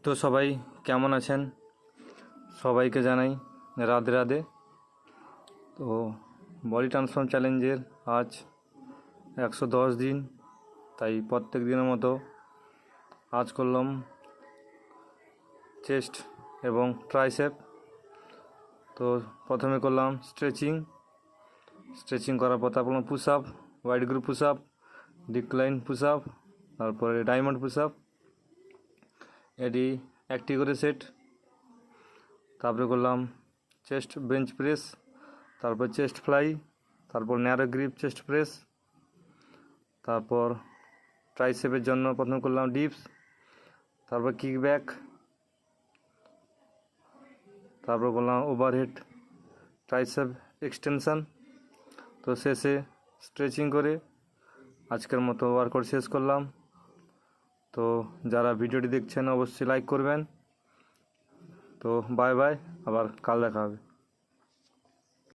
তো সবাই কেমন আছেন? সবাইকে জানাই রাধে রাধে। তো বডি ট্রান্সফর্ম চ্যালেঞ্জের আজ 110 দিন, তাই প্রত্যেক দিনের মতো আজ করলাম চেস্ট এবং ট্রাইসেপ। তো প্রথমে করলাম স্ট্রেচিং করার পর তারপর push up, wide group push up, decline push up, তারপরে ডায়মন্ড পুশ আপ, এটি 1টি করে সেট। তারপরে করলাম চেস্ট বেঞ্চ প্রেস, তারপর চেস্ট ফ্লাই, তারপর ন্যারো গ্রিপ চেস্ট প্রেস, তারপর ট্রাইসেপের জন্য প্রথমে করলাম ডিপস, তারপর কিক ব্যাক, তারপর করলাম ওভারহেড ট্রাইসেপ এক্সটেনশন। তো শেষে স্ট্রেচিং করে আজকের মতো ওয়ার্কআউট শেষ করলাম। তো যারা ভিডিওটি দেখছেন অবশ্যই লাইক করবেন। তো বাই বাই, আবার কাল দেখা হবে।